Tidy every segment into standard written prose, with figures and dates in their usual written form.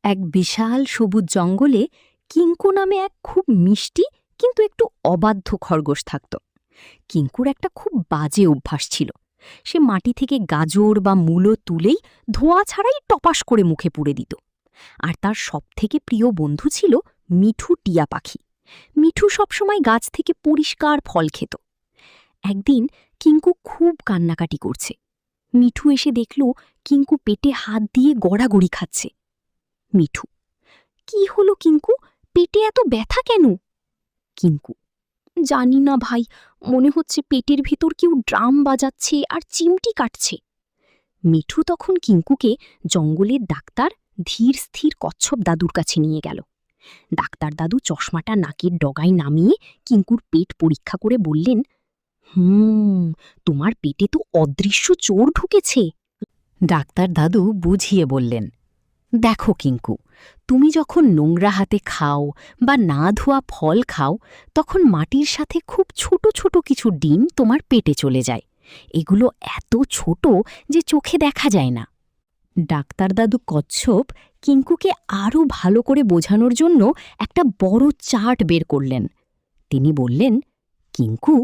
এক বিশাল সবুজ জঙ্গলে কিঙ্কু নামে এক খুব মিষ্টি কিন্তু একটু অবাধ্য খরগোশ থাকত। কিঙ্কুর একটা খুব বাজে অভ্যাস ছিল। সে মাটি থেকে গাজর বা মূলো তুলেই ধোঁয়া ছাড়াই টপাস করে মুখে পুড়ে দিত। আর তার সবথেকে প্রিয় বন্ধু ছিল মিঠু টিয়া পাখি। মিঠু সবসময় গাছ থেকে পরিষ্কার ফল খেত। একদিন কিঙ্কু খুব কান্নাকাটি করছে। মিঠু এসে দেখল কিঙ্কু পেটে হাত দিয়ে গড়াগড়ি খাচ্ছে। মিঠু: কি হলো কিঙ্কু, পেটে এত ব্যথা কেন? কিঙ্কু: জানি না ভাই, মনে হচ্ছে পেটের ভেতর কেউ ড্রাম বাজাচ্ছে আর চিমটি কাটছে। মিঠু তখন কিঙ্কুকে জঙ্গলের ডাক্তার ধীর স্থির কচ্ছপ দাদুর কাছে নিয়ে গেল। ডাক্তার দাদু চশমাটা নাকের ডগায় নামিয়ে কিঙ্কুর পেট পরীক্ষা করে বললেন, তোমার পেটে তো অদৃশ্য চোর ঢুকেছে। ডাক্তার দাদু বুঝিয়ে বললেন, দেখো কিঙ্কু, তুমি যখন নোংরা হাতে খাও বা না ধোয়া ফল খাও, তখন মাটির সাথে খুব ছোট ছোট কিছু ডিম তোমার পেটে চলে যায়। এগুলো এত ছোট যে চোখে দেখা যায় না। ডাক্তার দাদু কচ্ছপ কিঙ্কুকে আরও ভালো করে বোঝানোর জন্য একটা বড় চার্ট বের করলেন। তিনি বললেন, কিঙ্কু,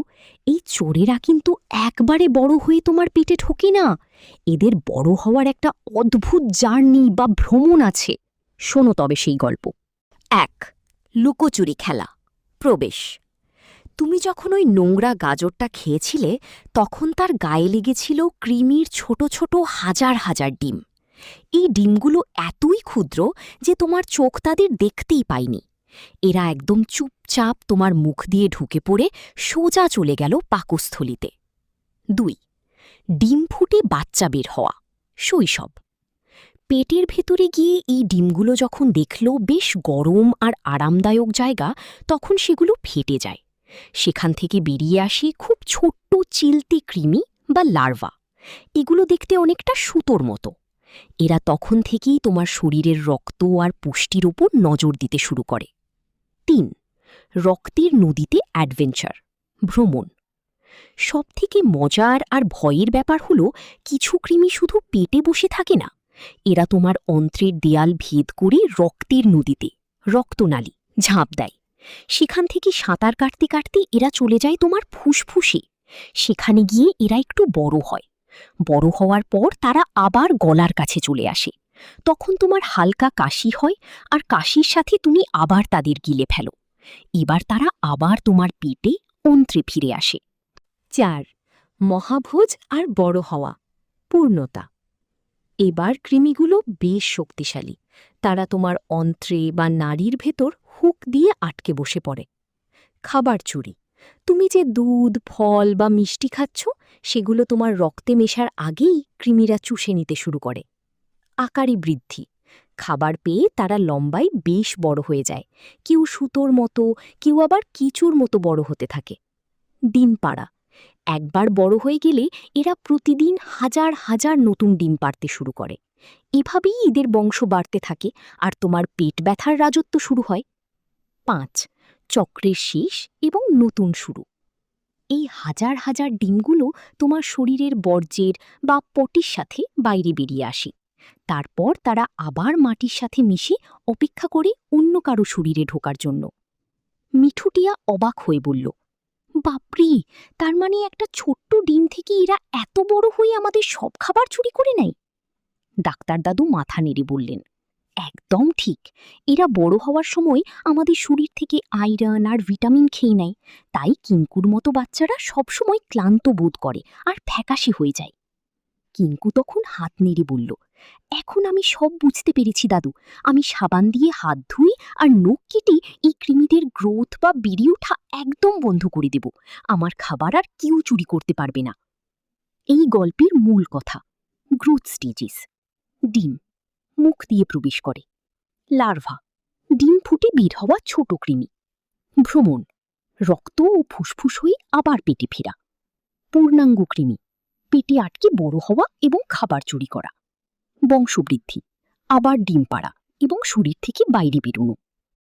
এই চোরেরা কিন্তু একবারে বড় হয়ে তোমার পেটে ঢোকে না। এদের বড় হওয়ার একটা অদ্ভুত জার্নি বা ভ্রমণ আছে। শোনো তবে সেই গল্প। ১. লুকোচুরি খেলা। প্রবেশ। তুমি যখন ওই নোংরা গাজরটা খেয়েছিলে, তখন তার গায়ে লেগেছিল কৃমির ছোট ছোট হাজার হাজার ডিম। এই ডিমগুলো এতই ক্ষুদ্র যে তোমার চোখ তাদের দেখতেই পায়নি। এরা একদম চুপচাপ তোমার মুখ দিয়ে ঢুকে পড়ে সোজা চলে গেল পাকস্থলিতে। ২. ডিম ফুটে বাচ্চা বের হওয়া। শৈশব। পেটের ভেতরে গিয়ে এই ডিমগুলো যখন দেখল বেশ গরম আর আরামদায়ক জায়গা, তখন সেগুলো ফেটে যায়। সেখান থেকে বেরিয়ে আসে খুব ছোট্ট চিলতে কৃমি বা লার্ভা। এগুলো দেখতে অনেকটা সুতোর মতো। এরা তখন থেকেই তোমার শরীরের রক্ত আর পুষ্টির ওপর নজর দিতে শুরু করে। ৩. রক্তের নদীতে অ্যাডভেঞ্চার, ভ্রমণ। সবথেকে মজার আর ভয়ের ব্যাপার হলো, কিছু কৃমি শুধু পেটে বসে থাকে না, এরা তোমার অন্ত্রের দেয়াল ভেদ করে রক্তের নদীতে, রক্তনালী, ঝাঁপ দেয়। সেখান থেকে সাঁতার কাটতে কাটতে এরা চলে যায় তোমার ফুসফুসে। সেখানে গিয়ে এরা একটু বড় হয়। বড় হওয়ার পর তারা আবার গলার কাছে চলে আসে। তখন তোমার হালকা কাশি হয়, আর কাশির সাথে তুমি আবার তাদের গিলে ফেলো। এবার তারা আবার তোমার পেটে, অন্ত্রে ফিরে আসে। ৪. মহাভোজ আর বড় হওয়া, পূর্ণতা। এবার কৃমিগুলো বেশ শক্তিশালী। তারা তোমার অন্ত্রে বা নাড়ির ভেতর হুক দিয়ে আটকে বসে পড়ে। খাবার চুরি। তুমি যে দুধ, ফল বা মিষ্টি খাচ্ছ, সেগুলো তোমার রক্তে মেশার আগেই কৃমিরা চুষে নিতে শুরু করে। আকারে বৃদ্ধি। খাবার পেয়ে তারা লম্বায় বেশ বড় হয়ে যায়। কেউ সুতোর মতো, কেউ আবার কেঁচোর মতো বড় হতে থাকে। ডিম পাড়া। একবার বড় হয়ে গেলে এরা প্রতিদিন হাজার হাজার নতুন ডিম পাড়তে শুরু করে। এভাবেই এদের বংশ বাড়তে থাকে, আর তোমার পেট ব্যথার রাজত্ব শুরু হয়। ৫. চক্রের শেষ এবং নতুন শুরু। এই হাজার হাজার ডিমগুলো তোমার শরীরের বর্জ্যের বা পটির সাথে বাইরে বেরিয়ে আসে। তারপর তারা আবার মাটির সাথে মিশে অপেক্ষা করে অন্য কারো শরীরে ঢোকার জন্য। মিঠুটিয়া অবাক হয়ে বলল, বাপরে, তার মানে একটা ছোট্ট ডিম থেকে এরা এত বড় হয়ে আমাদের সব খাবার চুরি করে নেয়? ডাক্তার দাদু মাথা নেড়ে বললেন, একদম ঠিক। এরা বড় হওয়ার সময় আমাদের শরীর থেকে আয়রন আর ভিটামিন খেয়ে নেয়। তাই কিঙ্কুর মতো বাচ্চারা সবসময় ক্লান্ত বোধ করে আর ফ্যাকাশে হয়ে যায়। কিঙ্কু তখন হাত নেড়ে বলল, এখন আমি সব বুঝতে পেরেছি দাদু। আমি সাবান দিয়ে হাত ধুই আর নখ কেটে এই কৃমিদের গ্রোথ বা বেড়ে ওঠা একদম বন্ধ করে দেব। আমার খাবার আর কেউ চুরি করতে পারবে না। এই গল্পের মূল কথা। Growth stages. ডিম, মুখ দিয়ে প্রবেশ করে। লার্ভা, ডিম ফুটে বের হওয়া ছোট কৃমি। ভ্রমণ, রক্ত ও ফুসফুস হয়ে আবার পেটে ফেরা। পূর্ণাঙ্গ কৃমি, পেটে আটকে বড় হওয়া এবং খাবার চুরি করা। বংশবৃদ্ধি, আবার ডিম পাড়া এবং শরীর থেকে বাইরে বেরোনো।